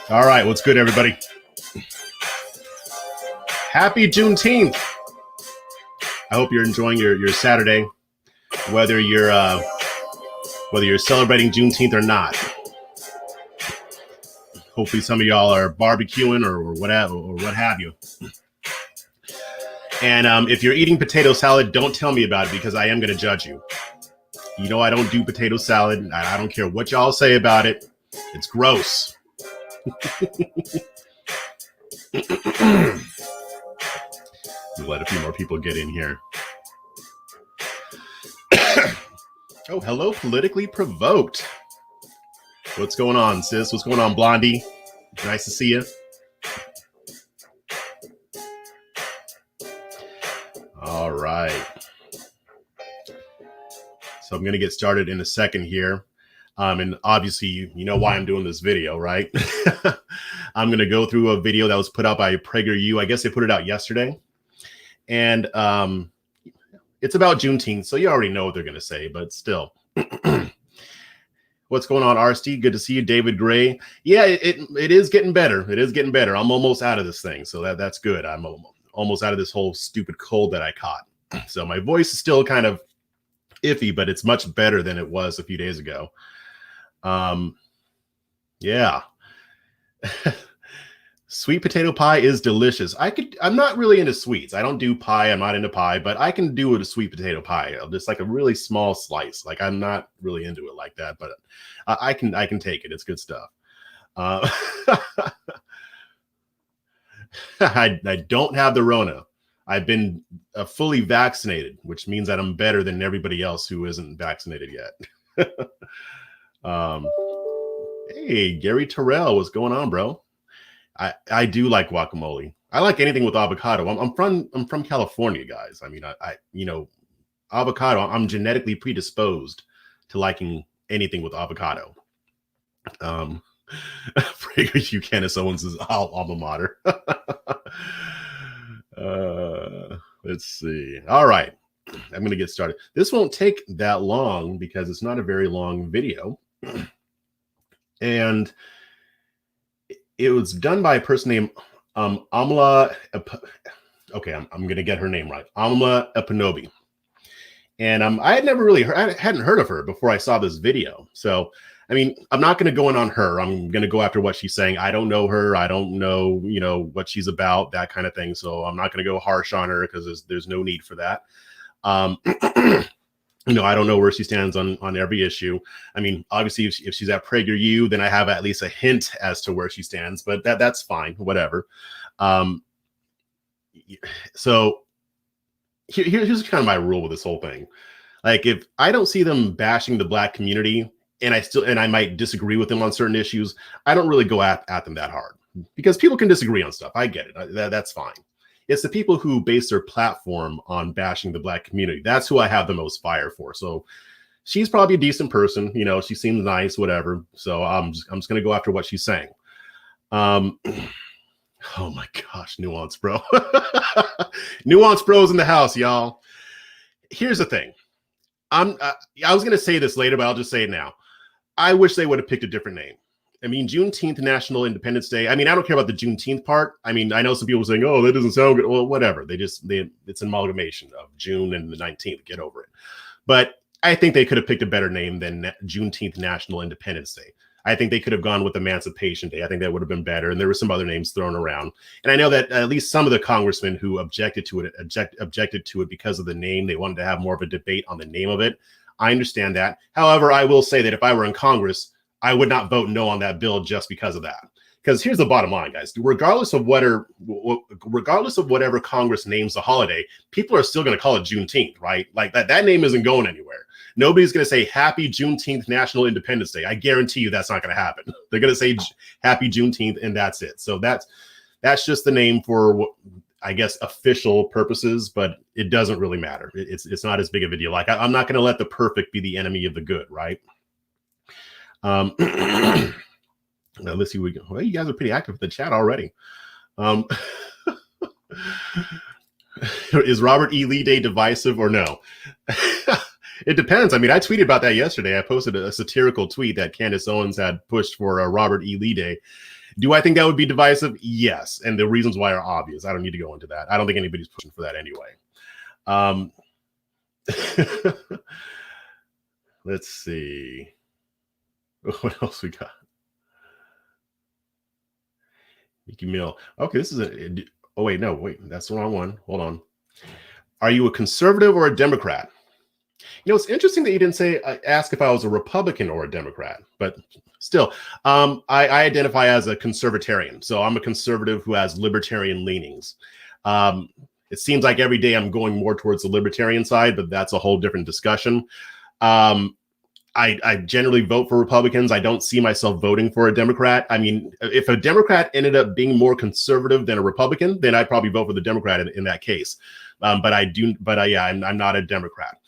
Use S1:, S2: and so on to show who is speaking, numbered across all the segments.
S1: All right, what's good, everybody? Happy Juneteenth. I hope you're enjoying your Saturday, whether you're celebrating Juneteenth or not. Hopefully, some of y'all are barbecuing or whatever, or what have you. And if you're eating potato salad, don't tell me about it because I am going to judge you. You know I don't do potato salad. I don't care what y'all say about it. It's gross. Let a few more people get in here. Oh, hello, Politically Provoked. What's going on, sis? What's going on, Blondie? Nice to see you. All right. So I'm going to get started in a second here. And obviously, you know why I'm doing this video, right? I'm going to go through a video that was put out by PragerU. I guess they put it out yesterday. And it's about Juneteenth, so you already know what they're going to say, but still. What's going on, RST? Good to see you. David Gray. Yeah, it is getting better. It is getting better. I'm almost out of this thing, so that's good. I'm almost out of this whole stupid cold that I caught. So my voice is still kind of iffy, but it's much better than it was a few days ago. Yeah. Sweet potato pie is delicious. I'm not really into sweets. I don't do pie. I'm not into pie, but I can do it a sweet potato pie. Just like a really small slice. Like I'm not really into it like that, but I can take it. It's good stuff. I don't have the Rona. I've been fully vaccinated, which means that I'm better than everybody else who isn't vaccinated yet. Hey, Gary Terrell, what's going on, bro? I do like guacamole. I like anything with avocado. I'm from California, guys. I mean, I avocado. I'm genetically predisposed to liking anything with avocado. PragerU Candace Owens is alma mater. Let's see. All right, I'm gonna get started. This won't take that long because it's not a very long video, and it was done by a person named Amala. Okay, I'm gonna get her name right. Amala Ekpunobi. And I had never really heard, I hadn't heard of her before I saw this video. So, I mean, I'm not going to go in on her. I'm going to go after what she's saying. I don't know her. I don't know, what she's about, that kind of thing. So I'm not going to go harsh on her because there's no need for that. I don't know where she stands on every issue. I mean, obviously, if she's at PragerU, then I have at least a hint as to where she stands. But that's fine, whatever. So here's kind of my rule with this whole thing. Like, if I don't see them bashing the Black community, and I might disagree with them on certain issues, I don't really go at them that hard because people can disagree on stuff. I get it. That's fine. It's the people who base their platform on bashing the Black community. That's who I have the most fire for. So she's probably a decent person. She seems nice, whatever. So I'm just going to go after what she's saying. Oh my gosh, Nuance Bro. Nuance Bro's in the house, y'all. Here's the thing. I was going to say this later, but I'll just say it now. I wish they would have picked a different name. I mean, Juneteenth, National Independence Day. I mean, I don't care about the Juneteenth part. I mean, I know some people are saying, oh, that doesn't sound good. Well, whatever. It's an amalgamation of June and the 19th. Get over it. But I think they could have picked a better name than Juneteenth, National Independence Day. I think they could have gone with Emancipation Day. I think that would have been better. And there were some other names thrown around. And I know that at least some of the congressmen who objected to it because of the name, they wanted to have more of a debate on the name of it. I understand that. However, I will say that if I were in Congress, I would not vote no on that bill just because of that. Because here's the bottom line, guys. Regardless of whatever Congress names the holiday, people are still going to call it Juneteenth, right? Like that name isn't going anywhere. Nobody's going to say Happy Juneteenth, National Independence Day. I guarantee you that's not going to happen. They're going to say Happy Juneteenth, and that's it. So that's just the name for, I guess, official purposes, but it doesn't really matter. It's not as big of a deal. Like I'm not going to let the perfect be the enemy of the good, right? Now let's see. Well, you guys are pretty active in the chat already. Is Robert E. Lee Day divisive or no? It depends. I mean, I tweeted about that yesterday. I posted a satirical tweet that Candace Owens had pushed for Robert E. Lee Day. Do I think that would be divisive? Yes. And the reasons why are obvious. I don't need to go into that. I don't think anybody's pushing for that anyway. Let's see. What else we got? Mickey Mill. Okay, this is a. Oh, wait, no, wait. That's the wrong one. Hold on. Are you a conservative or a Democrat? You know, it's interesting that you didn't say ask if I was a Republican or a Democrat, but still, I identify as a conservatarian. So I'm a conservative who has libertarian leanings. It seems like every day I'm going more towards the libertarian side, but that's a whole different discussion. I generally vote for Republicans. I don't see myself voting for a Democrat. I mean, if a Democrat ended up being more conservative than a Republican, then I'd probably vote for the Democrat in that case. Yeah, I'm not a Democrat.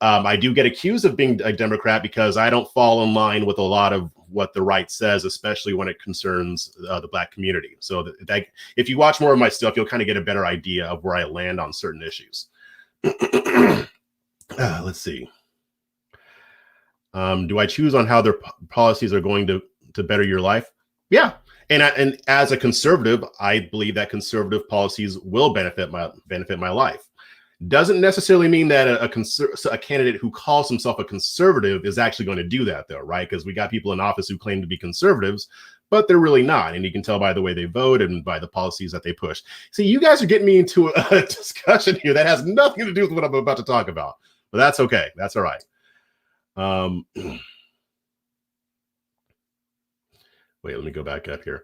S1: I do get accused of being a Democrat because I don't fall in line with a lot of what the right says, especially when it concerns the Black community. So that if you watch more of my stuff, you'll kind of get a better idea of where I land on certain issues. Let's see. Do I choose on how their policies are going to better your life? Yeah. And as a conservative, I believe that conservative policies will benefit my life. Doesn't necessarily mean that a candidate who calls himself a conservative is actually going to do that, though, right? Because we got people in office who claim to be conservatives, but they're really not. And you can tell by the way they vote and by the policies that they push. See, you guys are getting me into a discussion here that has nothing to do with what I'm about to talk about, but that's okay. That's all right. Wait, let me go back up here.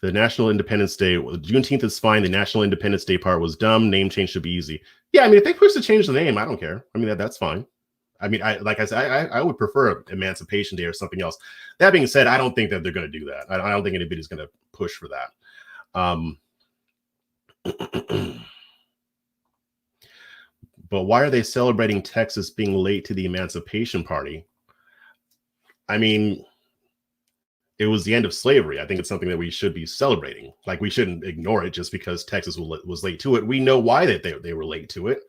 S1: The National Independence Day, Juneteenth is fine. The National Independence Day part was dumb. Name change should be easy. Yeah, I mean, if they push to change the name, I don't care. I mean, that's fine. I mean, like I said, I would prefer Emancipation Day or something else. That being said, I don't think that they're going to do that. I don't think anybody's going to push for that. But why are they celebrating Texas being late to the Emancipation Party? I mean, it was the end of slavery. I think it's something that we should be celebrating. Like, we shouldn't ignore it just because Texas was late to it. We know why they were late to it,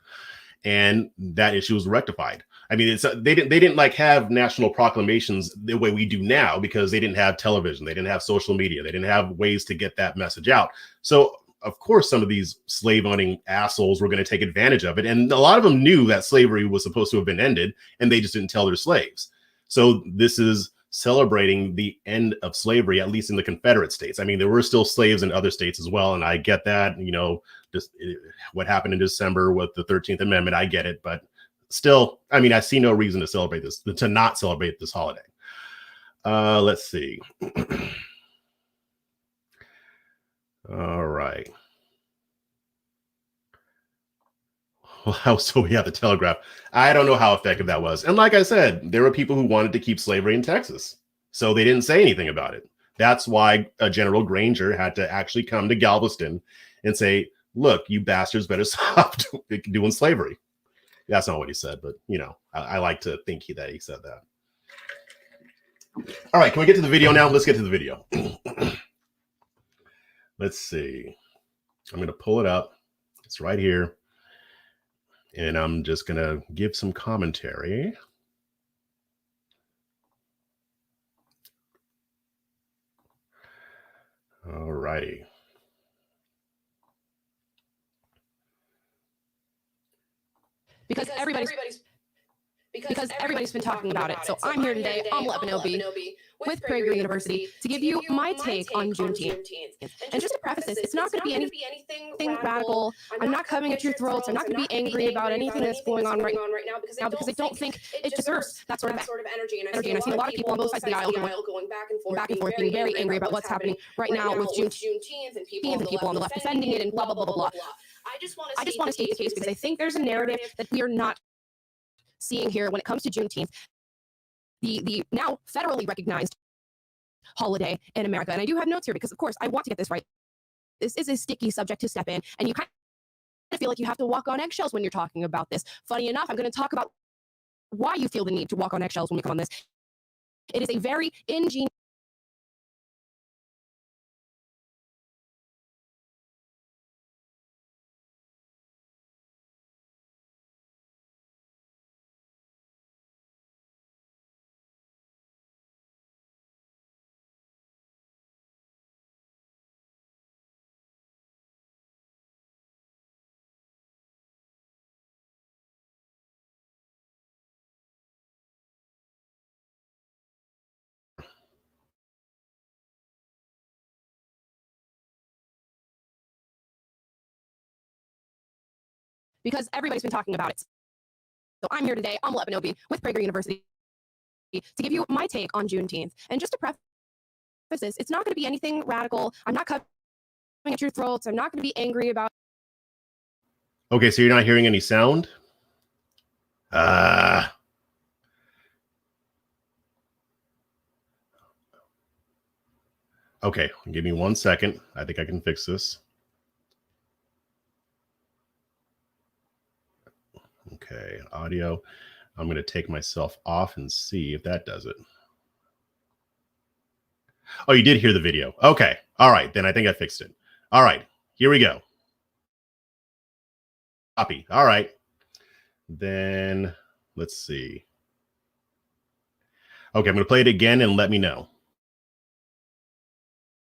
S1: and that issue was rectified. I mean, they didn't like have national proclamations the way we do now because they didn't have television, they didn't have social media, they didn't have ways to get that message out. So of course, some of these slave owning assholes were going to take advantage of it, and a lot of them knew that slavery was supposed to have been ended, and they just didn't tell their slaves. So this is celebrating the end of slavery, at least in the Confederate States. I mean, there were still slaves in other states as well, and I get that, you know, just what happened in December with the 13th Amendment, I get it, but still, I mean, I see no reason to not celebrate this holiday. Let's see. All right. Well, so yeah, the Telegraph. I don't know how effective that was. And like I said, there were people who wanted to keep slavery in Texas, so they didn't say anything about it. That's why General Granger had to actually come to Galveston and say, look, you bastards better stop doing slavery. That's not what he said, but, you know, I like to think that he said that. All right, can we get to the video now? Let's get to the video. Let's see. I'm going to pull it up. It's right here. And I'm just going to give some commentary. All righty.
S2: Because everybody's been talking about it. So I'm here today, Amala Ekpunobi, with PragerU University, to give you my take on Juneteenth. And just to preface this, it's not going to be anything radical. I'm not coming at your throats. I'm not going to be angry about anything that's going on right now because I don't think it deserves that sort of energy. And I see a lot of people on both sides of the aisle going back and forth, being very angry about what's happening right now with Juneteenth and people on the left defending it and blah, blah, blah, blah, blah. I just want to state the case because I think there's a narrative that we are not seeing here when it comes to Juneteenth, the now federally recognized holiday in America. And I do have notes here because, of course, I want to get this right. This is a sticky subject to step in, and you kind of feel like you have to walk on eggshells when you're talking about this. Funny enough, I'm going to talk about why you feel the need to walk on eggshells when we come on this. It is a very ingenious because everybody's been talking about it. So I'm here today, Amala Ekpunobi with Prager University, to give you my take on Juneteenth. And just to preface this, it's not going to be anything radical. I'm not coming at your throats. I'm not going to be angry about.
S1: Okay, so you're not hearing any sound? Okay, give me 1 second. I think I can fix this. Okay, audio. I'm going to take myself off and see if that does it. Oh, you did hear the video. Okay. All right. Then I think I fixed it. All right. Here we go. Copy. All right. Then let's see. Okay, I'm going to play it again and let me know.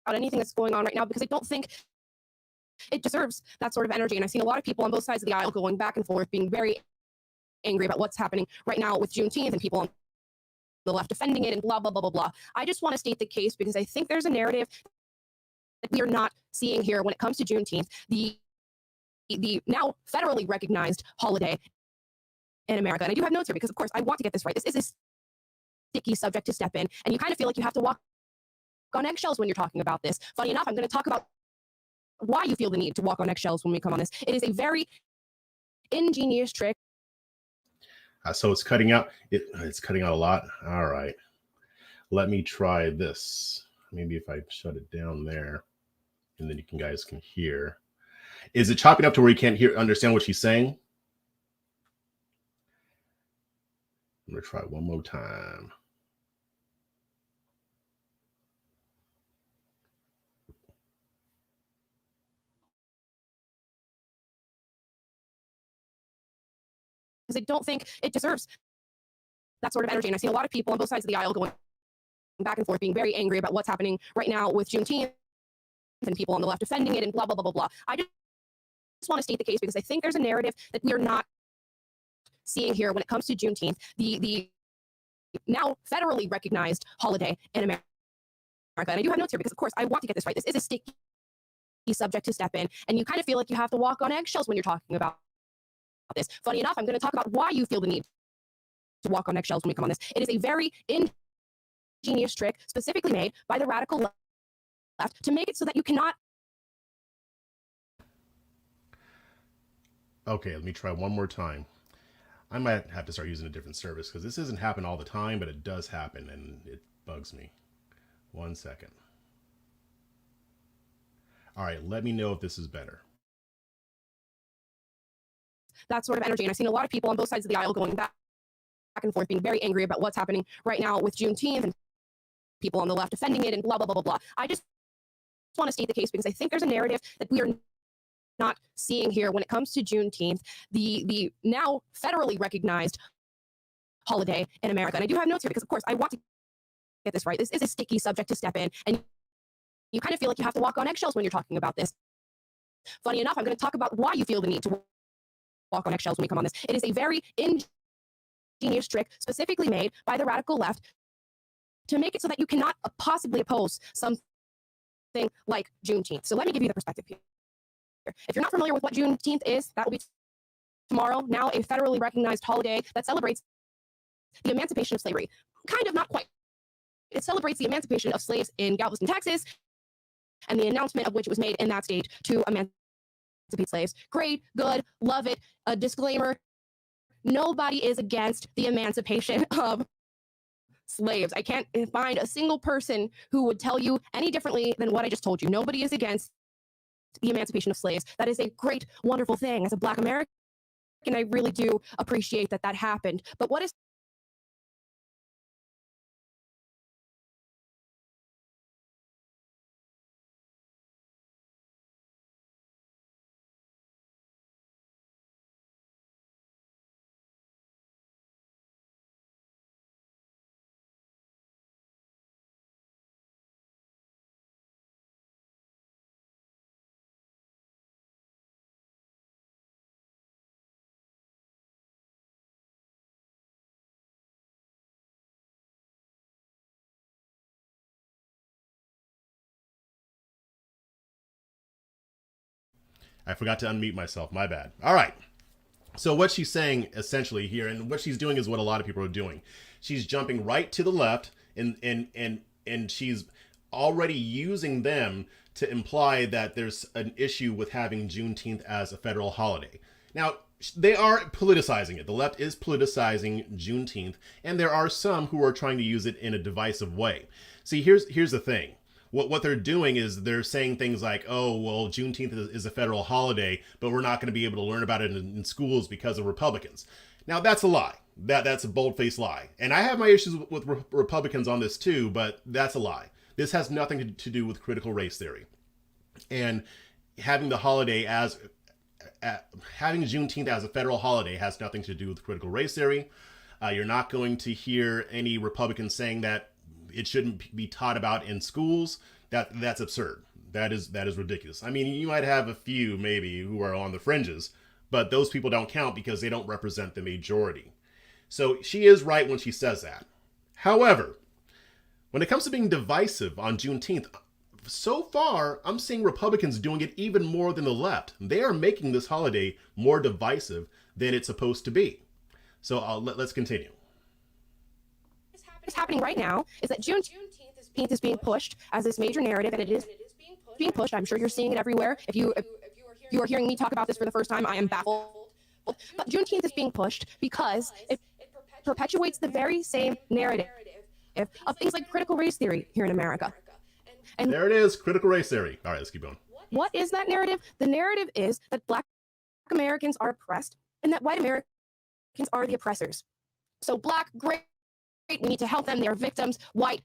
S2: About anything that's going on right now, because I don't think it deserves that sort of energy. And I've seen a lot of people on both sides of the aisle going back and forth, being very angry about what's happening right now with Juneteenth, and people on the left defending it and blah, blah, blah, blah, blah. I just want to state the case because I think there's a narrative that we are not seeing here when it comes to Juneteenth, the now federally recognized holiday in America. And I do have notes here because, of course, I want to get this right. This is a sticky subject to step in, and you kind of feel like you have to walk on eggshells when you're talking about this. Funny enough, I'm going to talk about why you feel the need to walk on eggshells when we come on this. It is a very ingenious trick.
S1: So it's cutting out. It's cutting out a lot. All right. Let me try this. Maybe if I shut it down there, and then you guys can hear. Is it chopping up to where you can't understand what she's saying? I'm going to try one more time.
S2: Because I don't think it deserves that sort of energy. And I've seen a lot of people on both sides of the aisle going back and forth, being very angry about what's happening right now with Juneteenth, and people on the left defending it and blah, blah, blah, blah, blah. I just want to state the case because I think there's a narrative that we are not seeing here when it comes to Juneteenth, the now federally recognized holiday in America. And I do have notes here because, of course, I want to get this right. This is a sticky subject to step in, and you kind of feel like you have to walk on eggshells when you're talking about this. Funny enough, I'm going to talk about why you feel the need to walk on eggshells when we come on this. It is a very ingenious trick specifically made by the radical left to make it so that you cannot.
S1: Okay, let me try one more time. I might have to start using a different service because this doesn't happen all the time, but it does happen and it bugs me. 1 second. All right, let me know if this is better.
S2: That sort of energy. And I've seen a lot of people on both sides of the aisle going back and forth, being very angry about what's happening right now with Juneteenth, and people on the left defending it and blah, blah, blah, blah, blah. I just want to state the case because I think there's a narrative that we are not seeing here when it comes to Juneteenth, the now federally recognized holiday in America. And I do have notes here because, of course, I want to get this right. This is a sticky subject to step in, and you kind of feel like you have to walk on eggshells when you're talking about this. Funny enough, I'm going to talk about why you feel the need to walk on eggshells when we come on this. It is a very ingenious trick specifically made by the radical left to make it so that you cannot possibly oppose something like Juneteenth. So let me give you the perspective here. If you're not familiar with what Juneteenth is, that will be tomorrow, now a federally recognized holiday that celebrates the emancipation of slavery. Kind of, not quite. It celebrates the emancipation of slaves in Galveston, Texas, and the announcement of which it was made in that state to emancipate slaves. Great, good, love it. A disclaimer: nobody is against the emancipation of slaves. I can't find a single person who would tell you any differently than what I just told you. Nobody is against the emancipation of slaves. That is a great, wonderful thing. As a Black American, I really do appreciate that that happened. But what is
S1: I forgot to unmute myself. My bad. All right. So what she's saying essentially here, and what she's doing is what a lot of people are doing. She's jumping right to the left, and she's already using them to imply that there's an issue with having Juneteenth as a federal holiday. Now, they are politicizing it. The left is politicizing Juneteenth, and there are some who are trying to use it in a divisive way. See, here's the thing. What they're doing is they're saying things like, oh, well, Juneteenth is a federal holiday, but we're not going to be able to learn about it in schools because of Republicans. Now, that's a lie. That's a bold-faced lie. And I have my issues with Republicans on this too, but that's a lie. This has nothing to do with critical race theory. And having the holiday as having Juneteenth as a federal holiday has nothing to do with critical race theory. You're not going to hear any Republicans saying that it shouldn't be taught about in schools. That's absurd. That is ridiculous. I mean, you might have a few maybe who are on the fringes, but those people don't count because they don't represent the majority. So she is right when she says that. However, when it comes to being divisive on Juneteenth, so far, I'm seeing Republicans doing it even more than the left. They are making this holiday more divisive than it's supposed to be. So let's continue.
S2: What's happening right now is that Juneteenth is being pushed as this major narrative, and it is being pushed. I'm sure you're seeing it everywhere. If you are hearing me talk about this for the first time, I am baffled. But Juneteenth is being pushed because it perpetuates the very same narrative of things like critical race theory here in America.
S1: And there it is, critical race theory. All right, let's keep going.
S2: What is that narrative? The narrative is that Black Americans are oppressed and that white Americans are the oppressors. So Black, great, we need to help them. They are victims. White,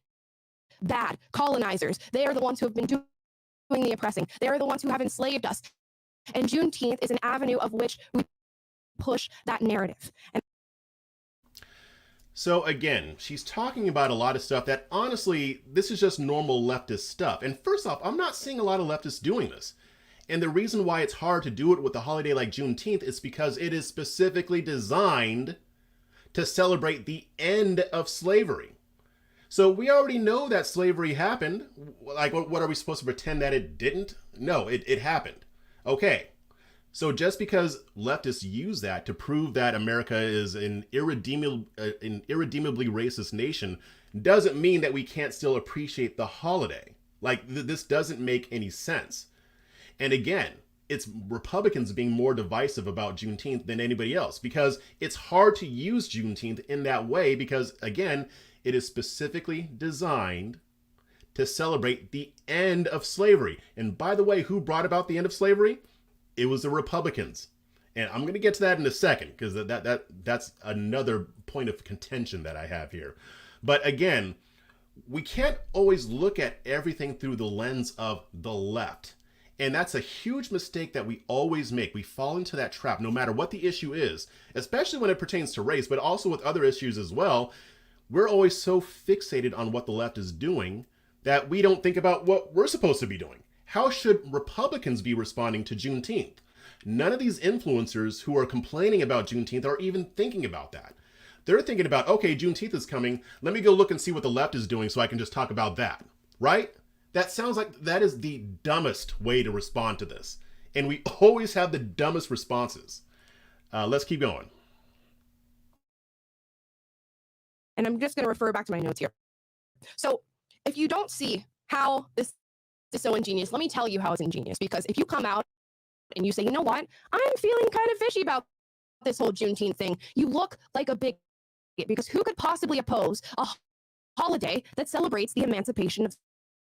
S2: bad, colonizers. They are the ones who have been doing the oppressing. They are the ones who have enslaved us. And Juneteenth is an avenue of which we push that narrative.
S1: So again, she's talking about a lot of stuff that honestly, this is just normal leftist stuff. And first off, I'm not seeing a lot of leftists doing this. And the reason why it's hard to do it with a holiday like Juneteenth is because it is specifically designed to celebrate the end of slavery. So we already know that slavery happened. Like, what are we supposed to pretend that it didn't? No, it happened. Okay. So just because leftists use that to prove that America is an irredeemably racist nation doesn't mean that we can't still appreciate the holiday. Like, this doesn't make any sense. And again, it's Republicans being more divisive about Juneteenth than anybody else because it's hard to use Juneteenth in that way because, again, it is specifically designed to celebrate the end of slavery. And by the way, who brought about the end of slavery? It was the Republicans. And I'm going to get to that in a second because that's another point of contention that I have here. But again, we can't always look at everything through the lens of the left. And that's a huge mistake that we always make. We fall into that trap no matter what the issue is, especially when it pertains to race, but also with other issues as well. We're always so fixated on what the left is doing that we don't think about what we're supposed to be doing. How should Republicans be responding to Juneteenth? None of these influencers who are complaining about Juneteenth are even thinking about that. They're thinking about, okay, Juneteenth is coming. Let me go look and see what the left is doing so I can just talk about that, right? That sounds like that is the dumbest way to respond to this. And we always have the dumbest responses. Let's keep going.
S2: And I'm just going to refer back to my notes here. So if you don't see how this is so ingenious, let me tell you how it's ingenious. Because if you come out and you say, you know what, I'm feeling kind of fishy about this whole Juneteenth thing, you look like a bigot. Because who could possibly oppose a holiday that celebrates the emancipation of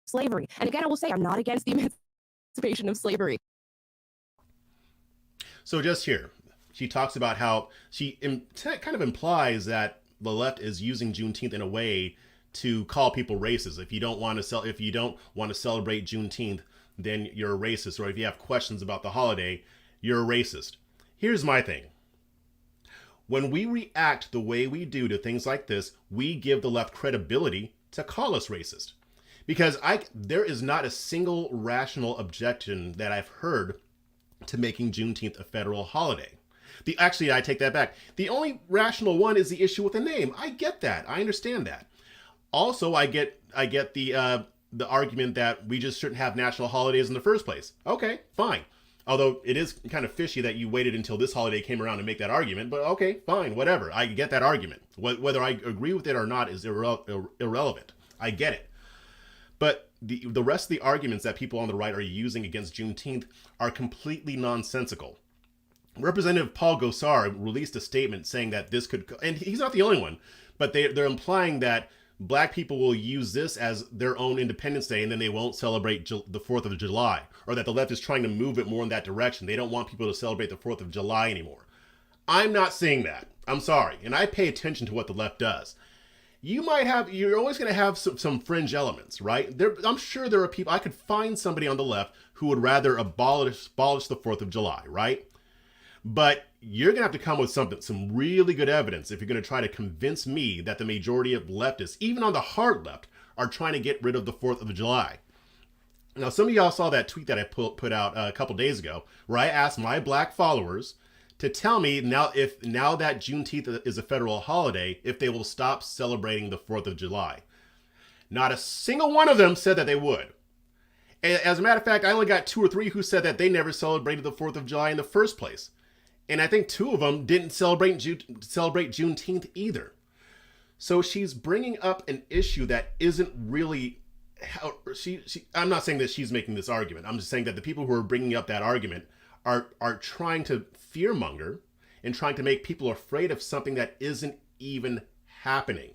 S2: slavery? And again, I will say, I'm not against the emancipation of slavery.
S1: So just here, she talks about how she kind of implies that the left is using Juneteenth in a way to call people racist. If you don't want to celebrate Juneteenth, then you're a racist. Or if you have questions about the holiday, you're a racist. Here's my thing. When we react the way we do to things like this, we give the left credibility to call us racist. Because there is not a single rational objection that I've heard to making Juneteenth a federal holiday. Actually, I take that back. The only rational one is the issue with the name. I get that. I understand that. Also, I get the argument that we just shouldn't have national holidays in the first place. Okay, fine. Although it is kind of fishy that you waited until this holiday came around to make that argument, but okay, fine, whatever. I get that argument. Whether I agree with it or not is irrelevant. I get it. But the rest of the arguments that people on the right are using against Juneteenth are completely nonsensical. Representative Paul Gosar released a statement saying that this could, and he's not the only one, but they're implying that Black people will use this as their own Independence Day and then they won't celebrate the 4th of July, or that the left is trying to move it more in that direction. They don't want people to celebrate the 4th of July anymore. I'm not seeing that. I'm sorry. And I pay attention to what the left does. You're always going to have some fringe elements, right? I'm sure there are people, I could find somebody on the left who would rather abolish the 4th of July, right? But you're going to have to come with some really good evidence if you're going to try to convince me that the majority of leftists, even on the hard left, are trying to get rid of the 4th of July. Now, some of y'all saw that tweet that I put out a couple days ago, where I asked my Black followers to tell me now that Juneteenth is a federal holiday, if they will stop celebrating the 4th of July. Not a single one of them said that they would. As a matter of fact, I only got 2 or 3 who said that they never celebrated the 4th of July in the first place. And I think 2 of them didn't celebrate Juneteenth either. So she's bringing up an issue that isn't really how I'm not saying that she's making this argument. I'm just saying that the people who are bringing up that argument are trying to fearmonger and trying to make people afraid of something that isn't even happening.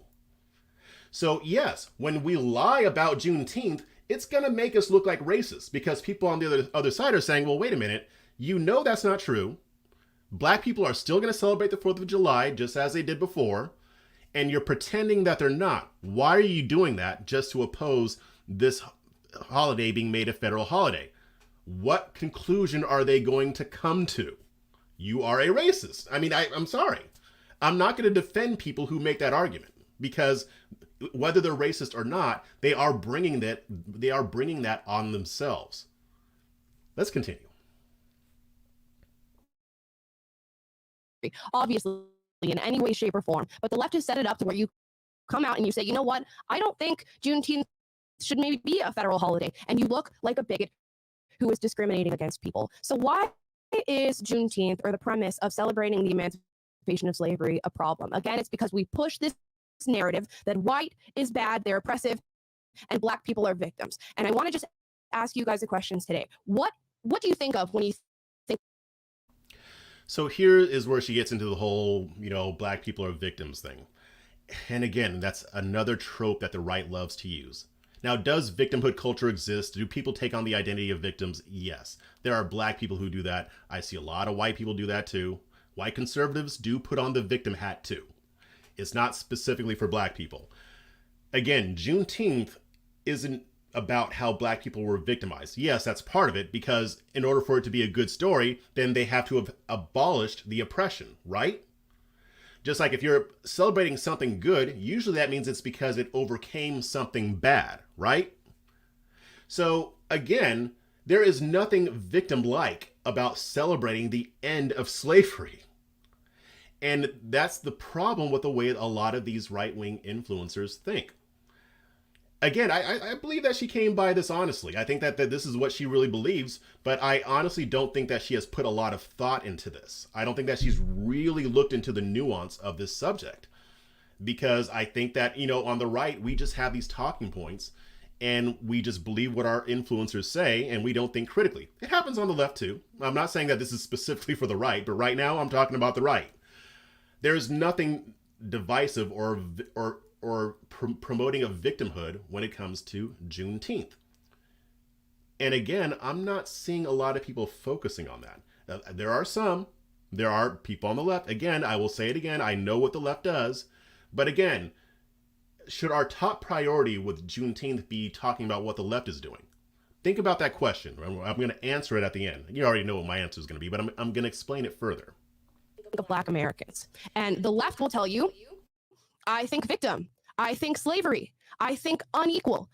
S1: So yes, when we lie about Juneteenth, it's going to make us look like racists because people on the other side are saying, well, wait a minute, you know that's not true. Black people are still going to celebrate the 4th of July just as they did before, and you're pretending that they're not. Why are you doing that just to oppose this holiday being made a federal holiday? What conclusion are they going to come to? You are a racist. I mean, I'm sorry. I'm not going to defend people who make that argument because whether they're racist or not, they are bringing that on themselves. Let's continue.
S2: Obviously, in any way, shape, or form. But the left has set it up to where you come out and you say, you know what? I don't think Juneteenth should maybe be a federal holiday. And you look like a bigot who is discriminating against people. So why is Juneteenth, or the premise of celebrating the emancipation of slavery, a problem? Again, it's because we push this narrative that white is bad, they're oppressive, and Black people are victims. And I want to just ask you guys a question today. What do you think of when you think?
S1: So here is where she gets into the whole, Black people are victims thing. And again, that's another trope that the right loves to use. Now, does victimhood culture exist? Do people take on the identity of victims? Yes. There are Black people who do that. I see a lot of white people do that too. White conservatives do put on the victim hat too. It's not specifically for Black people. Again, Juneteenth isn't about how Black people were victimized. Yes, that's part of it, because in order for it to be a good story, then they have to have abolished the oppression, right? Just like if you're celebrating something good, usually that means it's because it overcame something bad, right? So again, there is nothing victim-like about celebrating the end of slavery. And that's the problem with the way a lot of these right-wing influencers think. Again, I believe that she came by this honestly. I think that this is what she really believes, but I honestly don't think that she has put a lot of thought into this. I don't think that she's really looked into the nuance of this subject, because I think that, on the right, we just have these talking points and we just believe what our influencers say and we don't think critically. It happens on the left too. I'm not saying that this is specifically for the right, but right now I'm talking about the right. There's nothing divisive or promoting of victimhood when it comes to Juneteenth. And again, I'm not seeing a lot of people focusing on that. There are people on the left. Again, I will say it again. I know what the left does. But again, should our top priority with Juneteenth be talking about what the left is doing? Think about that question. I'm going to answer it at the end. You already know what my answer is going to be, but I'm going to explain it further.
S2: Of Black Americans. And the left will tell you, I think victim. I think slavery. I think unequal.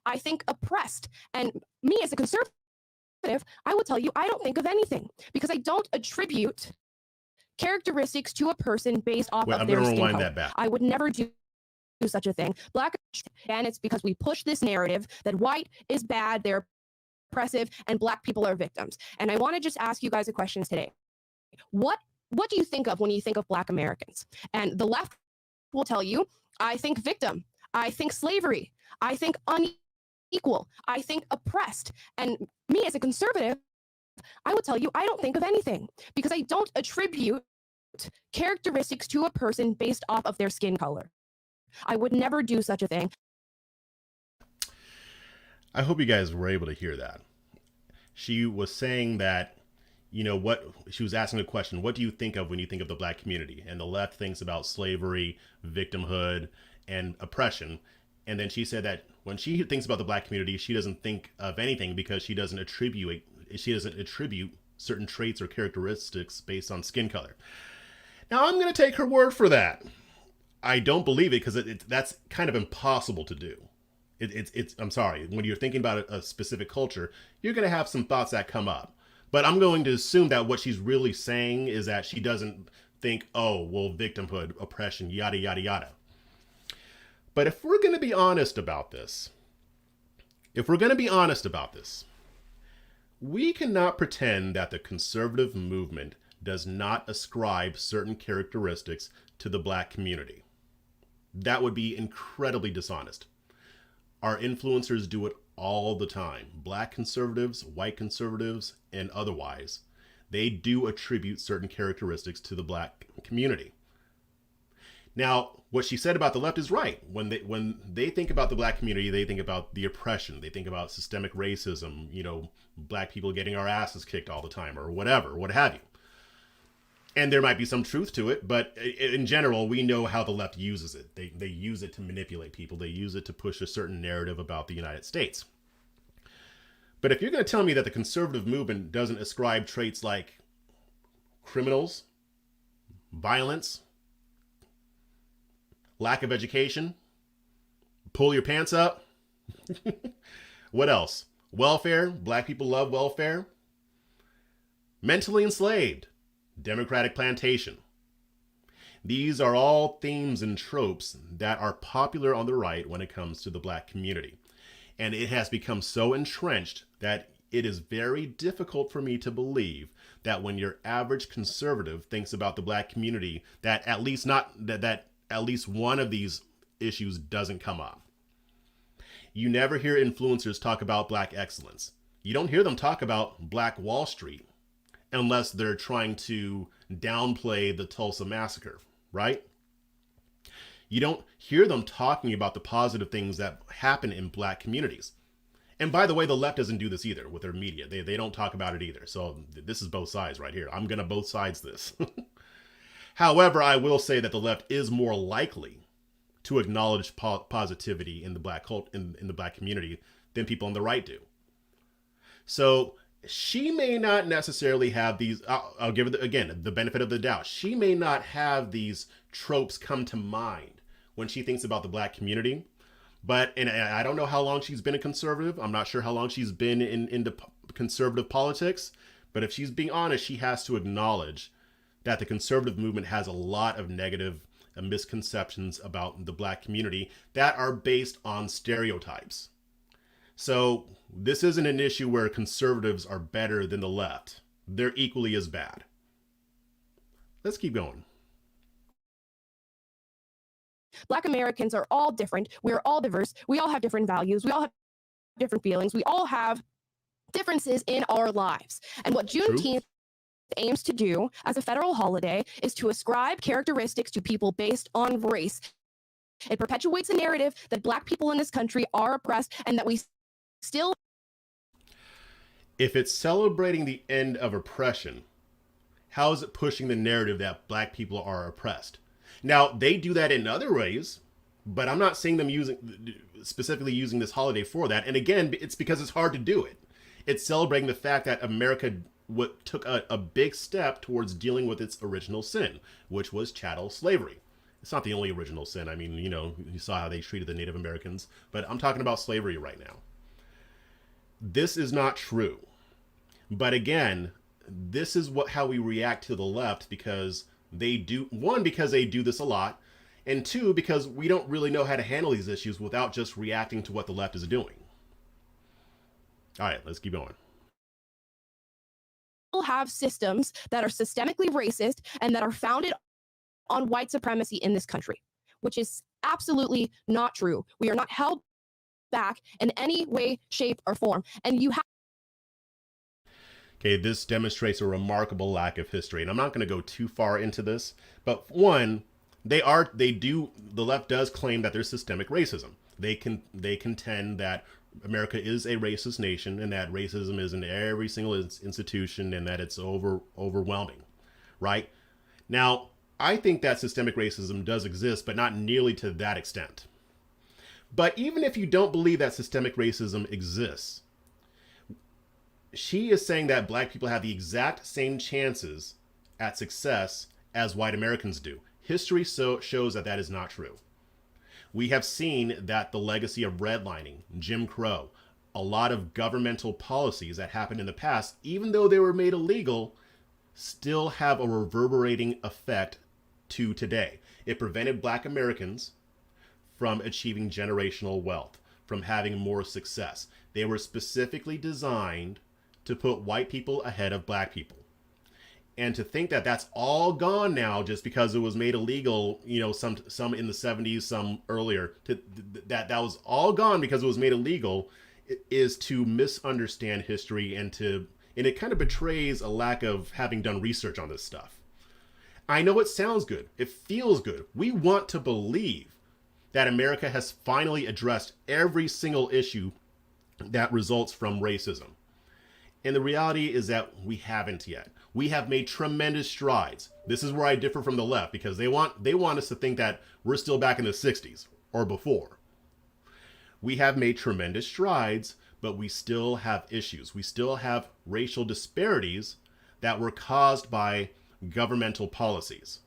S2: I think oppressed. And me as a conservative, I will tell you, I don't think of anything, because I don't attribute characteristics to a person based off of their skin color. I would never do such a thing. Black, and it's because we push this narrative that white is bad, they're oppressive and Black people are victims. And I want to just ask you guys a question today. What do you think of when you think of Black Americans? And the left will tell you, I think victim, I think slavery, I think unequal, I think oppressed. And me as a conservative, I will tell you, I don't think of anything because I don't attribute characteristics to a person based off of their skin color. I would never do such a thing.
S1: I hope you guys were able to hear that. She was saying that, you know, what she was asking the question, what do you think of when you think of the Black community? And the left thinks about slavery, victimhood, and oppression. And then she said that when she thinks about the Black community, she doesn't think of anything because she doesn't attribute certain traits or characteristics based on skin color. Now, I'm going to take her word for that. I don't believe it because that's kind of impossible to do. I'm sorry, when you're thinking about a specific culture, you're going to have some thoughts that come up. But I'm going to assume that what she's really saying is that she doesn't think, oh, well, victimhood, oppression, yada, yada, yada. But if we're going to be honest about this, we cannot pretend that the conservative movement does not ascribe certain characteristics to the Black community. That would be incredibly dishonest. Our influencers do it all the time. Black conservatives, white conservatives, and otherwise. They do attribute certain characteristics to the Black community. Now, what she said about the left is right. When they think about the Black community, they think about the oppression. They think about systemic racism, you know, Black people getting our asses kicked all the time or whatever, what have you. And there might be some truth to it, but in general, we know how the left uses it. They use it to manipulate people. They use it to push a certain narrative about the United States. But if you're going to tell me that the conservative movement doesn't ascribe traits like criminals, violence, lack of education, pull your pants up, what else? Welfare, Black people love welfare, mentally enslaved, democratic plantation. These are all themes and tropes that are popular on the right when it comes to the Black community. And it has become so entrenched that it is very difficult for me to believe that when your average conservative thinks about the Black community, that at least one of these issues doesn't come up. You never hear influencers talk about Black excellence. You don't hear them talk about Black Wall Street unless they're trying to downplay the Tulsa massacre, right? You don't hear them talking about the positive things that happen in Black communities. And by the way, the left doesn't do this either with their media. They don't talk about it either. So this is both sides right here. I'm going to both sides this. However, I will say that the left is more likely to acknowledge positivity in the Black in the Black community than people on the right do. So she may not necessarily have these, I'll give it, again, the benefit of the doubt. She may not have these tropes come to mind when she thinks about the Black community. But, and I don't know how long she's been a conservative. I'm not sure how long she's been into conservative politics. But if she's being honest, she has to acknowledge that the conservative movement has a lot of negative misconceptions about the Black community that are based on stereotypes. So this isn't an issue where conservatives are better than the left. They're equally as bad. Let's keep going.
S2: Black Americans are all different. We're all diverse. We all have different values. We all have different feelings. We all have differences in our lives. And what Juneteenth aims to do as a federal holiday is to ascribe characteristics to people based on race. It perpetuates a narrative that Black people in this country are oppressed and that we still.
S1: If it's celebrating the end of oppression, how is it pushing the narrative that Black people are oppressed? Now, they do that in other ways, but I'm not seeing them specifically using this holiday for that. And again, it's because it's hard to do it. It's celebrating the fact that America took a big step towards dealing with its original sin, which was chattel slavery. It's not the only original sin. I mean, you know, you saw how they treated the Native Americans, but I'm talking about slavery right now. This is not true. But again, this is how we react to the left because they do, one, because they do this a lot, and two, because we don't really know how to handle these issues without just reacting to what the left is doing. All right, let's keep going.
S2: Have systems that are systemically racist and that are founded on white supremacy in this country, which is absolutely not true. We are not held back in any way, shape, or form. And you have.
S1: Okay, this demonstrates a remarkable lack of history. And I'm not going to go too far into this, but one, the left does claim that there's systemic racism. They contend that America is a racist nation and that racism is in every single institution and that it's overwhelming, right? Now, I think that systemic racism does exist, but not nearly to that extent. But even if you don't believe that systemic racism exists, she is saying that black people have the exact same chances at success as white Americans do. History shows that that is not true. We have seen that the legacy of redlining, Jim Crow, a lot of governmental policies that happened in the past, even though they were made illegal, still have a reverberating effect to today. It prevented black Americans from achieving generational wealth, from having more success. They were specifically designed to put white people ahead of black people. And to think that that's all gone now just because it was made illegal, some in the 70s, some earlier, that was all gone because it was made illegal, is to misunderstand history and it kind of betrays a lack of having done research on this stuff. I know it sounds good. It feels good. We want to believe that America has finally addressed every single issue that results from racism. And the reality is that we haven't yet. We have made tremendous strides. This is where I differ from the left because they want us to think that we're still back in the 60s or before. We have made tremendous strides, but we still have issues. We still have racial disparities that were caused by governmental policies.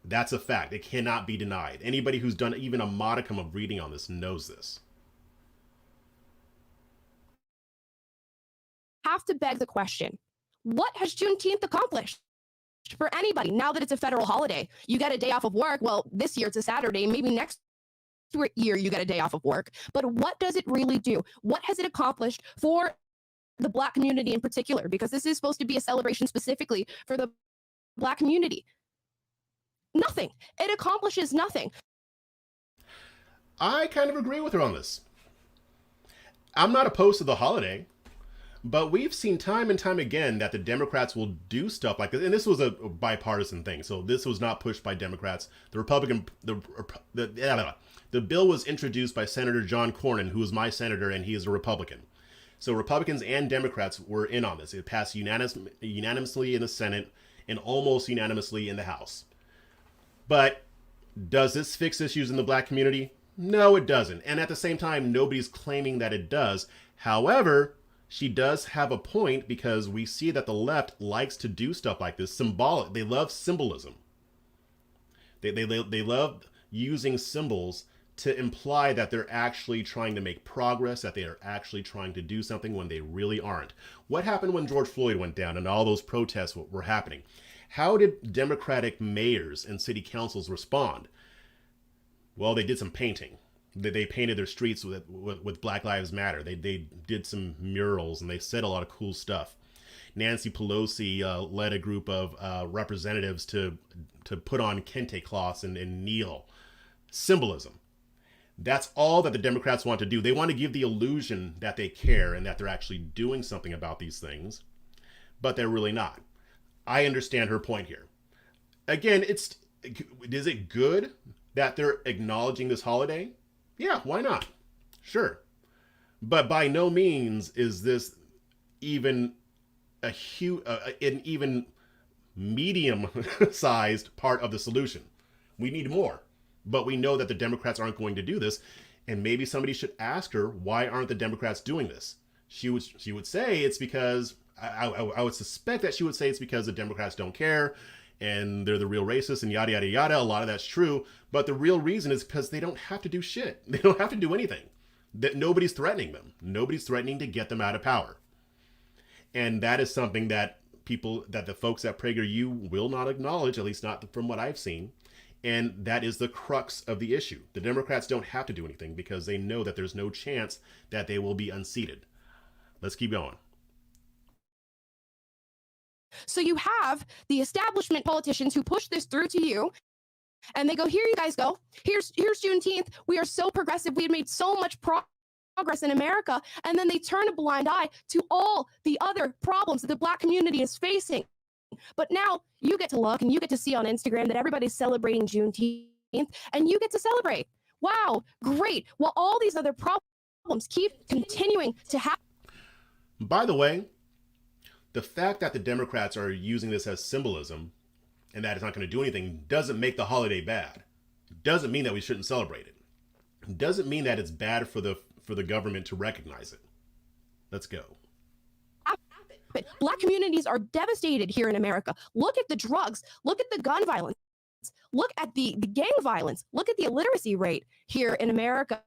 S1: That's a fact. It cannot be denied. Anybody who's done even a modicum of reading on this knows this.
S2: Have to beg the question, what has Juneteenth accomplished for anybody? Now that it's a federal holiday, you get a day off of work. Well, this year it's a Saturday. Maybe next year you get a day off of work. But what does it really do? What has it accomplished for the Black community in particular? Because this is supposed to be a celebration specifically for the Black community. Nothing. It accomplishes nothing.
S1: I kind of agree with her on this. I'm not opposed to the holiday. But we've seen time and time again that the Democrats will do stuff like this. And this was a bipartisan thing. So this was not pushed by Democrats. The bill was introduced by Senator John Cornyn, who is my senator, and he is a Republican. So Republicans and Democrats were in on this. It passed unanimously in the Senate and almost unanimously in the House. But does this fix issues in the Black community? No, it doesn't. And at the same time, nobody's claiming that it does. However, she does have a point because we see that the left likes to do stuff like this. Symbolic. They love symbolism. They love using symbols to imply that they're actually trying to make progress, that they are actually trying to do something when they really aren't. What happened when George Floyd went down and all those protests were happening? How did Democratic mayors and city councils respond? Well, they did some painting. They painted their streets with Black Lives Matter. They did some murals and they said a lot of cool stuff. Nancy Pelosi led a group of representatives to put on kente cloths and kneel. Symbolism. That's all that the Democrats want to do. They want to give the illusion that they care and that they're actually doing something about these things, but they're really not. I understand her point here. Again, is it good that they're acknowledging this holiday? Yeah, why not? Sure. But by no means is this even an even medium-sized part of the solution. We need more. But we know that the Democrats aren't going to do this. And maybe somebody should ask her, why aren't the Democrats doing this? She would say it's because, I would suspect that she would say it's because the Democrats don't care and they're the real racists and yada, yada, yada. A lot of that's true. But the real reason is because they don't have to do shit. They don't have to do anything. That nobody's threatening them. Nobody's threatening to get them out of power. And that is something that the folks at PragerU will not acknowledge, at least not from what I've seen. And that is the crux of the issue. The Democrats don't have to do anything because they know that there's no chance that they will be unseated. Let's keep going.
S2: So you have the establishment politicians who push this through to you, and they go, here you guys go. Here's Juneteenth. We are so progressive. We had made so much progress in America. And then they turn a blind eye to all the other problems that the Black community is facing. But now you get to look and you get to see on Instagram that everybody's celebrating Juneteenth, and you get to celebrate. Wow, great. Well, all these other problems keep continuing to happen.
S1: By the way, the fact that the Democrats are using this as symbolism and that it's not going to do anything doesn't make the holiday bad. Doesn't mean that we shouldn't celebrate it. Doesn't mean that it's bad for the government to recognize it. Let's go.
S2: Black communities are devastated here in America. Look at the drugs. Look at the gun violence. Look at the gang violence. Look at the illiteracy rate here in America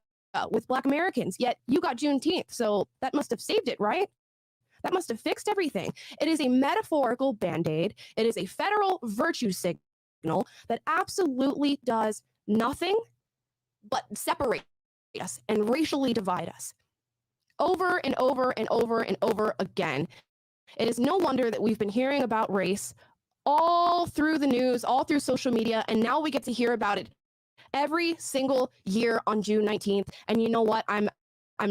S2: with Black Americans. Yet you got Juneteenth, so that must have saved it, right? That must have fixed everything. It is a metaphorical Band-Aid. It is a federal virtue signal that absolutely does nothing but separate us and racially divide us. Over and over and over and over again. It is no wonder that we've been hearing about race all through the news, all through social media, and now we get to hear about it every single year on June 19th. And you know what? I'm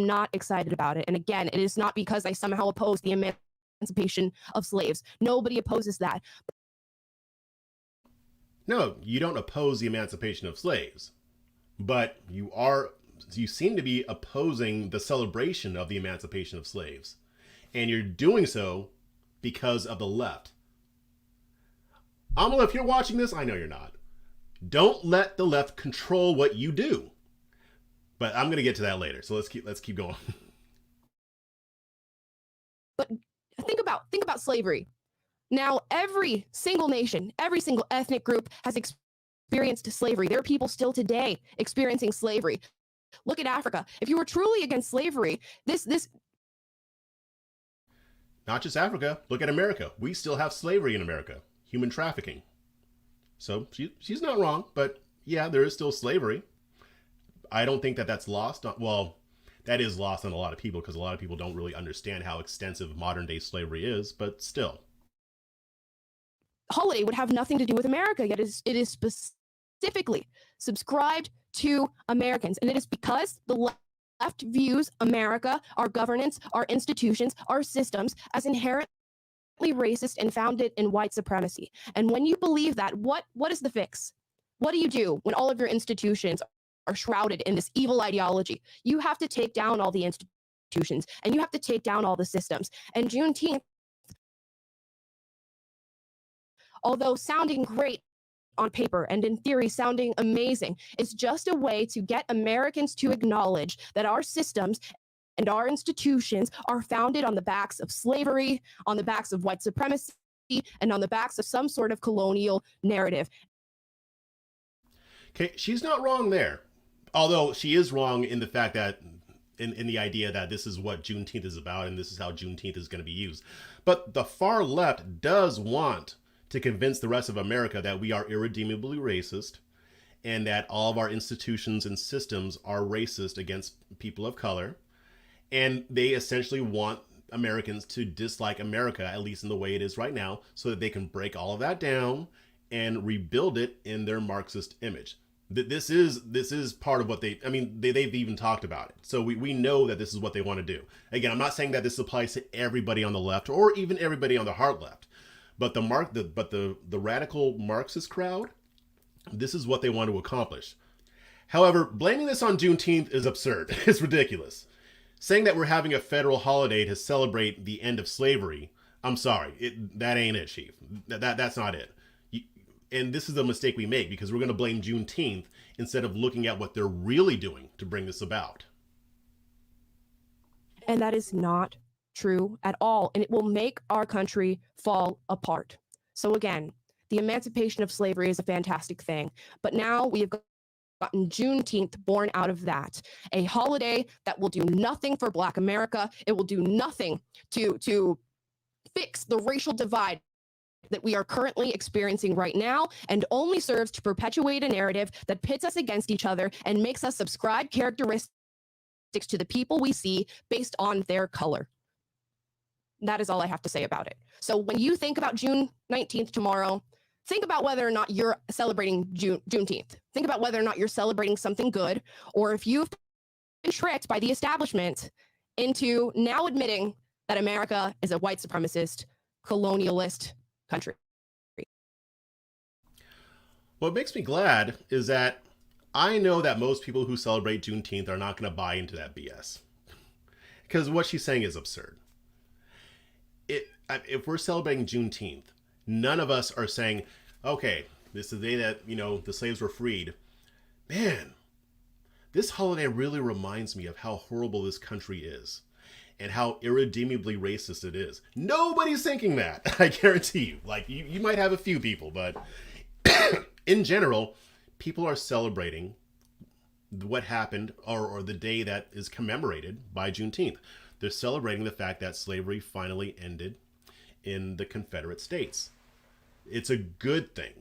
S2: not excited about it. And again, it is not because I somehow oppose the emancipation of slaves. Nobody opposes that.
S1: No, you don't oppose the emancipation of slaves, but you seem to be opposing the celebration of the emancipation of slaves. And you're doing so because of the left. Amala, if you're watching this, I know you're not. Don't let the left control what you do. But I'm going to get to that later. So let's keep going.
S2: But think about slavery. Now, every single nation, every single ethnic group has experienced slavery. There are people still today experiencing slavery. Look at Africa. If you were truly against slavery, this
S1: not just Africa. Look at America. We still have slavery in America. Human trafficking. So she's not wrong, but yeah, there is still slavery. I don't think that that's lost. Well, that is lost on a lot of people because a lot of people don't really understand how extensive modern day slavery is, but still.
S2: Holiday would have nothing to do with America, yet it is specifically subscribed to Americans. And it is because the left views America, our governance, our institutions, our systems as inherently racist and founded in white supremacy. And when you believe that, what is the fix? What do you do when all of your institutions are shrouded in this evil ideology? You have to take down all the institutions and you have to take down all the systems. And Juneteenth, although sounding great on paper and in theory sounding amazing, is just a way to get Americans to acknowledge that our systems and our institutions are founded on the backs of slavery, on the backs of white supremacy, and on the backs of some sort of colonial narrative.
S1: Okay, she's not wrong there. Although she is wrong in the fact that, in the idea that this is what Juneteenth is about and this is how Juneteenth is going to be used. But the far left does want to convince the rest of America that we are irredeemably racist and that all of our institutions and systems are racist against people of color. And they essentially want Americans to dislike America, at least in the way it is right now, so that they can break all of that down and rebuild it in their Marxist image. This is part of what they've even talked about it. So we know that this is what they want to do. Again, I'm not saying that this applies to everybody on the left or even everybody on the hard left, but the radical Marxist crowd, this is what they want to accomplish. However, blaming this on Juneteenth is absurd. It's ridiculous. Saying that we're having a federal holiday to celebrate the end of slavery, I'm sorry, that ain't it, Chief. That's not it. And this is a mistake we make because we're going to blame Juneteenth instead of looking at what they're really doing to bring this about.
S2: And that is not true at all. And it will make our country fall apart. So again, the emancipation of slavery is a fantastic thing. But now we have gotten Juneteenth born out of that. A holiday that will do nothing for Black America. It will do nothing to fix the racial divide that we are currently experiencing right now, and only serves to perpetuate a narrative that pits us against each other and makes us subscribe characteristics to the people we see based on their color. That is all I have to say about it. So when you think about June 19th tomorrow, think about whether or not you're celebrating Juneteenth. Think about whether or not you're celebrating something good, or if you've been tricked by the establishment into now admitting that America is a white supremacist, colonialist country.
S1: What makes me glad is that I know that most people who celebrate Juneteenth are not going to buy into that BS. Because what she's saying is absurd. If we're celebrating Juneteenth, none of us are saying, okay, this is the day that, the slaves were freed. Man, this holiday really reminds me of how horrible this country is and how irredeemably racist it is. Nobody's thinking that, I guarantee you. Like, you might have a few people, but in general, people are celebrating what happened or the day that is commemorated by Juneteenth. They're celebrating the fact that slavery finally ended in the Confederate States. It's a good thing.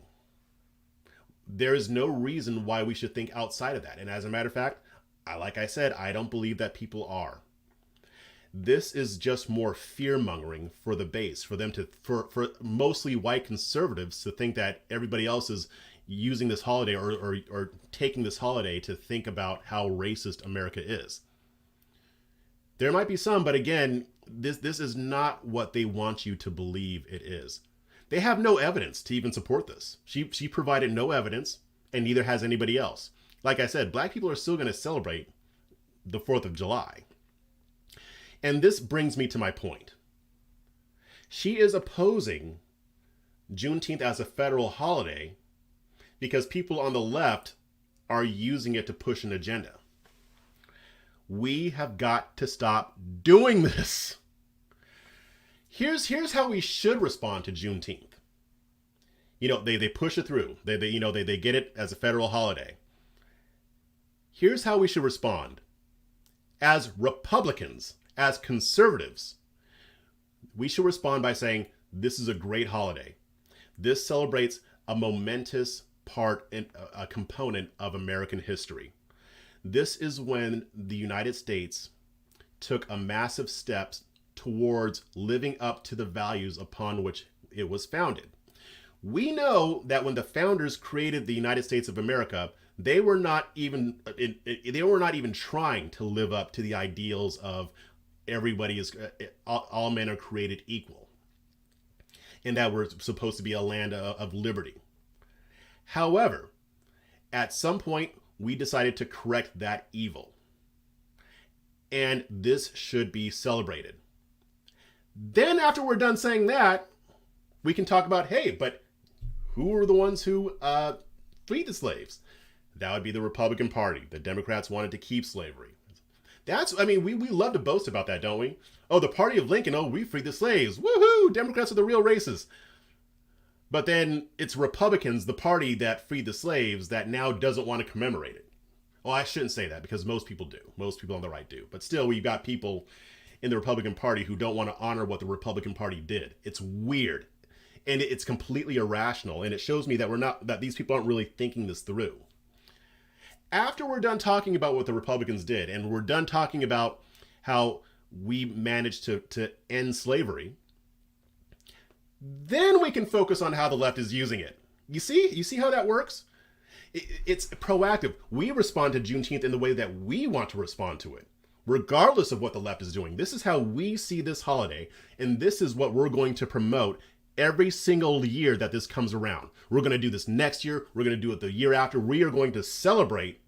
S1: There is no reason why we should think outside of that. And as a matter of fact, like I said, I don't believe that people are. This is just more fear-mongering for the base, for them to, for mostly white conservatives to think that everybody else is using this holiday or taking this holiday to think about how racist America is. There might be some, but again, this is not what they want you to believe it is. They have no evidence to even support this. She provided no evidence, and neither has anybody else. Like I said, black people are still going to celebrate the 4th of July. And this brings me to my point. She is opposing Juneteenth as a federal holiday because people on the left are using it to push an agenda. We have got to stop doing this. Here's how we should respond to Juneteenth. They push it through. They get it as a federal holiday. Here's how we should respond. As Republicans, as conservatives, we should respond by saying, this is a great holiday. This celebrates a momentous part and a component of American history. This is when the United States took a massive steps towards living up to the values upon which it was founded. We know that when the founders created the United States of America, they were not even trying to live up to the ideals of all men are created equal, and that we're supposed to be a land of liberty. However, at some point, we decided to correct that evil. And this should be celebrated. Then after we're done saying that, we can talk about, hey, but who were the ones who freed the slaves? That would be the Republican Party. The Democrats wanted to keep slavery. We love to boast about that, don't we? Oh, the party of Lincoln, we freed the slaves. Woohoo! Democrats are the real racists. But then it's Republicans, the party that freed the slaves, that now doesn't want to commemorate it. Well, I shouldn't say that because most people do. Most people on the right do. But still, we've got people in the Republican Party who don't want to honor what the Republican Party did. It's weird. And it's completely irrational. And it shows me that these people aren't really thinking this through. After we're done talking about what the Republicans did, and we're done talking about how we managed to end slavery, then we can focus on how the left is using it. You see how that works? It's proactive. We respond to Juneteenth in the way that we want to respond to it, regardless of what the left is doing. This is how we see this holiday, and this is what we're going to promote every single year that this comes around. We're going to do this next year. We're going to do it the year after. We are going to celebrate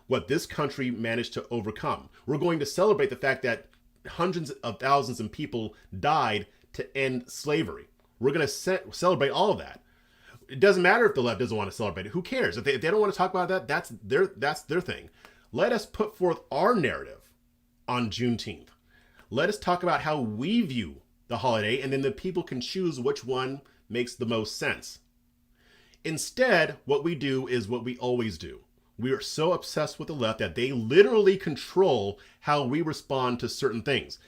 S1: what this country managed to overcome. We're going to celebrate the fact that hundreds of thousands of people died to end slavery. We're going to celebrate all of that. It doesn't matter if the left doesn't want to celebrate it. Who cares? If they don't want to talk about that, that's their thing. Let us put forth our narrative on Juneteenth. Let us talk about how we view the holiday, and then the people can choose which one makes the most sense. Instead, what we do is what we always do. We are so obsessed with the left that they literally control how we respond to certain things.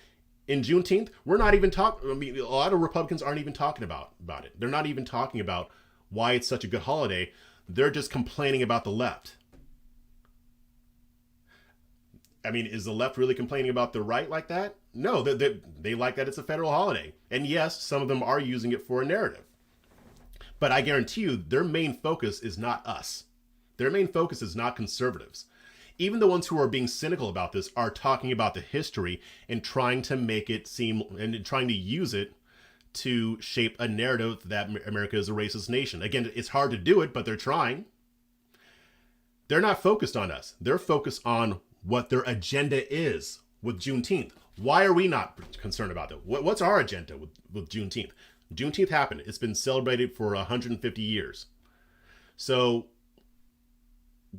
S1: In Juneteenth, we're not even talking, a lot of Republicans aren't even talking about it. They're not even talking about why it's such a good holiday. They're just complaining about the left. I mean, is the left really complaining about the right like that? No, they like that it's a federal holiday. And yes, some of them are using it for a narrative. But I guarantee you, their main focus is not us. Their main focus is not conservatives. Even the ones who are being cynical about this are talking about the history and trying to make it seem and trying to use it to shape a narrative that America is a racist nation. Again, it's hard to do it, but they're trying. They're not focused on us. They're focused on what their agenda is with Juneteenth. Why are we not concerned about that? What's our agenda with Juneteenth? Juneteenth happened. It's been celebrated for 150 years. So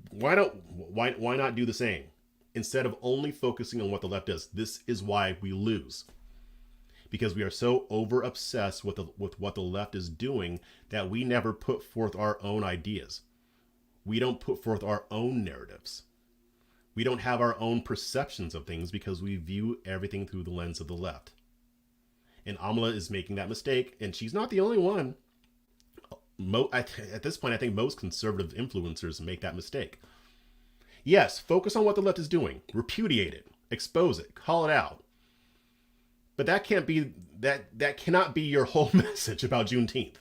S1: why not do the same? Instead of only focusing on what the left does. This is why we lose. Because we are so over obsessed with what the left is doing that we never put forth our own ideas. We don't put forth our own narratives. We don't have our own perceptions of things because we view everything through the lens of the left. And Amala is making that mistake, and she's not the only one. At this point, I think most conservative influencers make that mistake. Yes, focus on what the left is doing. Repudiate it. Expose it. Call it out. But that cannot be your whole message about Juneteenth.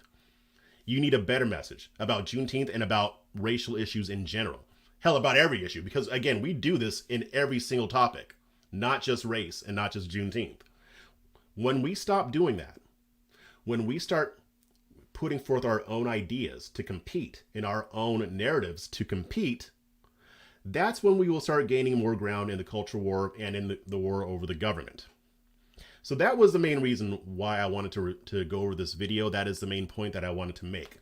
S1: You need a better message about Juneteenth and about racial issues in general. Hell, about every issue. Because, again, we do this in every single topic. Not just race and not just Juneteenth. When we stop doing that, when we start putting forth our own ideas to compete, in our own narratives to compete, that's when we will start gaining more ground in the culture war and in the war over the government. So that was the main reason why I wanted to go over this video. That is the main point that I wanted to make.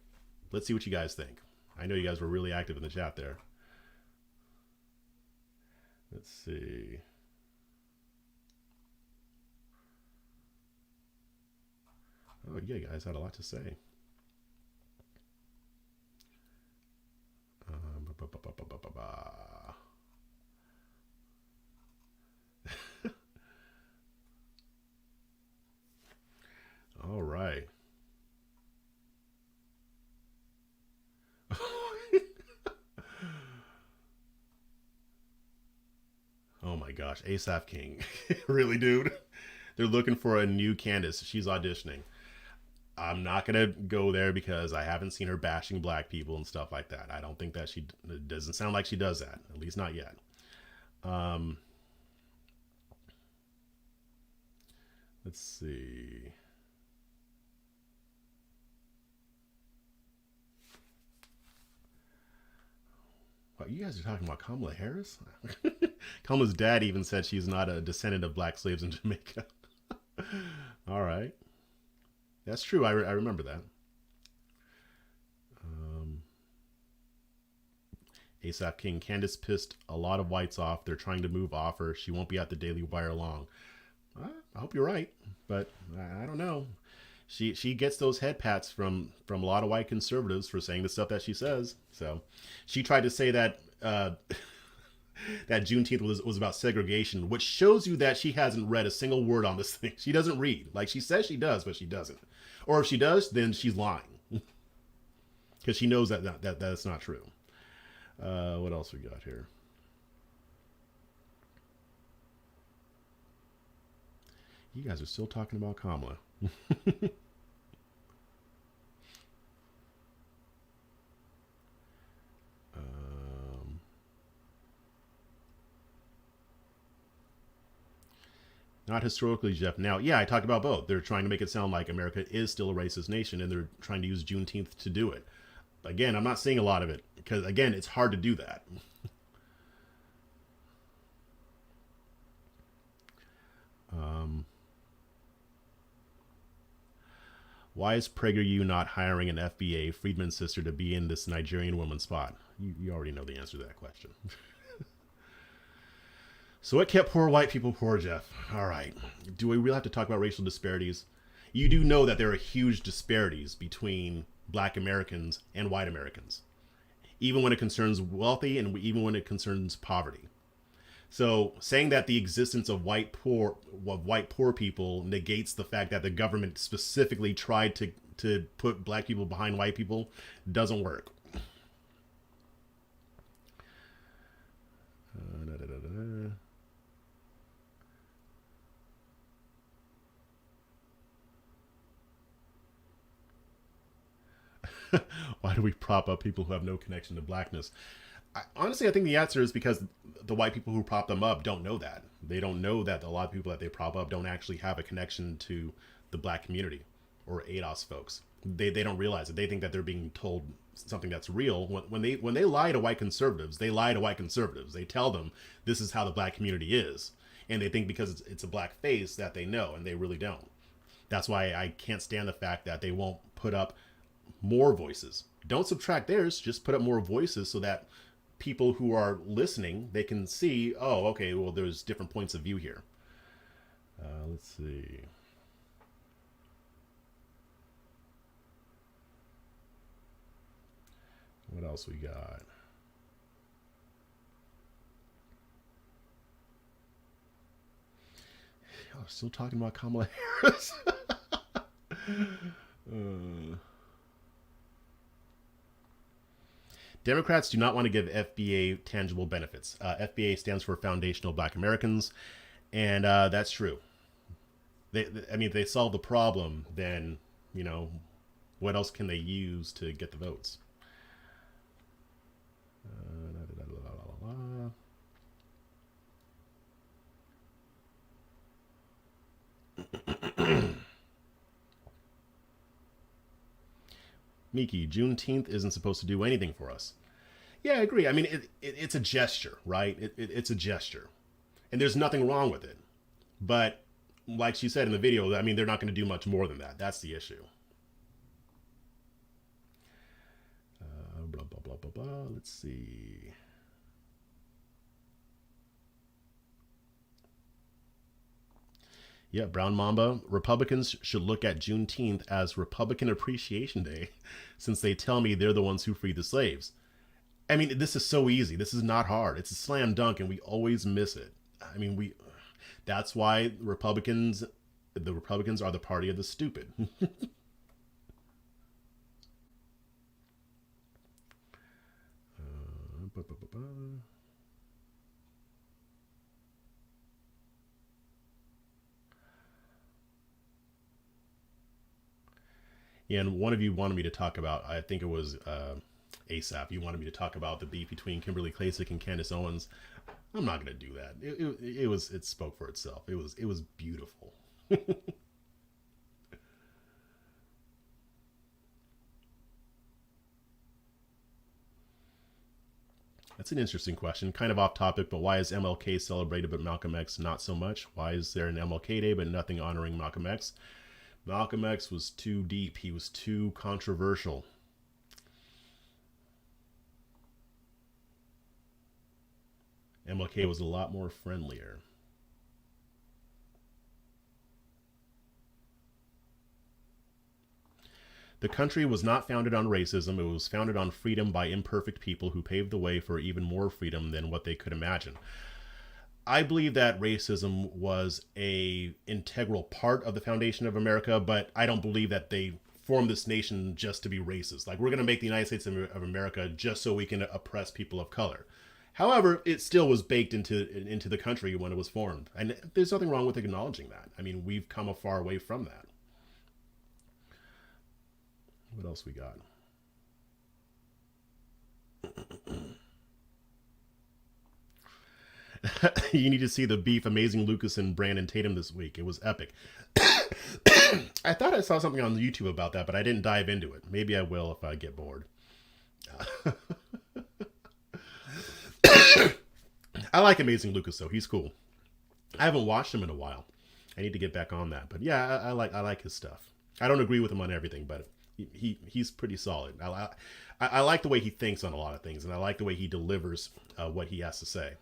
S1: Let's see what you guys think. I know you guys were really active in the chat there. Let's see. Oh, yeah, you guys had a lot to say. All right. Oh my gosh, ASAP King. Really, dude? They're looking for a new Candace. She's auditioning. I'm not going to go there because I haven't seen her bashing black people and stuff like that. I don't think that it doesn't sound like she does that, at least not yet. Let's see. Wow, you guys are talking about Kamala Harris? Kamala's dad even said she's not a descendant of black slaves in Jamaica. All right. That's true. I remember that. ASAP King. Candace pissed a lot of whites off. They're trying to move off her. She won't be at the Daily Wire long. I hope you're right, but I don't know. She gets those head pats from a lot of white conservatives for saying the stuff that she says. So she tried to say that that Juneteenth was about segregation, which shows you that she hasn't read a single word on this thing. She doesn't read. Like, she says she does, but she doesn't. Or if she does, then she's lying. Because she knows that that's not true. What else we got here? You guys are still talking about Kamala. Not historically, Jeff. Now, yeah, I talked about both. They're trying to make it sound like America is still a racist nation, and they're trying to use Juneteenth to do it. Again, I'm not seeing a lot of it, because, again, it's hard to do that. Why is PragerU not hiring an FBA, Friedman's sister, to be in this Nigerian woman's spot? You already know the answer to that question. So what kept poor white people poor, Jeff? All right. Do we really have to talk about racial disparities? You do know that there are huge disparities between black Americans and white Americans, even when it concerns wealthy and even when it concerns poverty. So saying that the existence of white poor people negates the fact that the government specifically tried to put black people behind white people doesn't work. Why do we prop up people who have no connection to blackness? Honestly, I think the answer is because the white people who prop them up don't know that. They don't know that a lot of people that they prop up don't actually have a connection to the black community or ADOS folks. They don't realize it. They think that they're being told something that's real. When they lie to white conservatives, they lie to white conservatives. They tell them this is how the black community is. And they think because it's a black face that they know, and they really don't. That's why I can't stand the fact that they won't put up more voices. Don't subtract theirs, just put up more voices so that people who are listening, they can see, oh, okay, well, there's different points of view here. Let's see. What else we got? Oh, still talking about Kamala Harris. Democrats do not want to give FBA tangible benefits. FBA stands for Foundational Black Americans, and that's true. I mean, if they solve the problem, then, you know, what else can they use to get the votes? Miki, Juneteenth isn't supposed to do anything for us. Yeah, I agree. I mean, it's a gesture, right? It's a gesture. And there's nothing wrong with it. But like she said in the video, I mean, they're not going to do much more than that. That's the issue. Blah, blah, blah, blah, blah. Let's see. Yeah, Brown Mamba. Republicans should look at Juneteenth as Republican Appreciation Day, since they tell me they're the ones who freed the slaves. I mean, this is so easy. This is not hard. It's a slam dunk, and we always miss it. I mean, that's why the Republicans are the party of the stupid. And one of you wanted me to talk about, I think it was ASAP, you wanted me to talk about the beef between Kimberly Klacik and Candace Owens. I'm not going to do that. It spoke for itself. It was beautiful. That's an interesting question. Kind of off topic, but why is MLK celebrated but Malcolm X not so much? Why is there an MLK Day but nothing honoring Malcolm X? Malcolm X was too deep. He was too controversial. MLK was a lot more friendlier. The country was not founded on racism. It was founded on freedom by imperfect people who paved the way for even more freedom than what they could imagine. I believe that racism was a integral part of the foundation of America, but I don't believe that they formed this nation just to be racist. Like, we're going to make the United States of America just so we can oppress people of color. However, it still was baked into the country when it was formed. And there's nothing wrong with acknowledging that. I mean, we've come a far way from that. What else we got? You need to see the beef Amazing Lucas and Brandon Tatum this week. It was epic. I thought I saw something on YouTube about that, but I didn't dive into it. Maybe I will if I get bored. I like Amazing Lucas, though. He's cool. I haven't watched him in a while. I need to get back on that. But yeah, I like his stuff. I don't agree with him on everything, but he's pretty solid. I like the way he thinks on a lot of things, and I like the way he delivers what he has to say.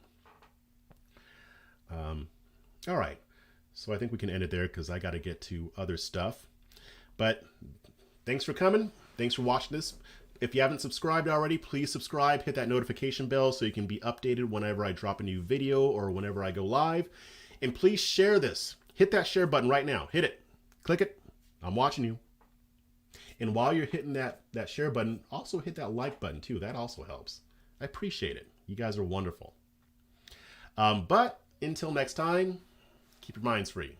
S1: All right. So I think we can end it there because I got to get to other stuff. But thanks for coming. Thanks for watching this. If you haven't subscribed already, please subscribe. Hit that notification bell so you can be updated whenever I drop a new video or whenever I go live. And please share this. Hit that share button right now. Hit it. Click it. I'm watching you. And while you're hitting that share button, also hit that like button too. That also helps. I appreciate it. You guys are wonderful. But until next time, keep your minds free.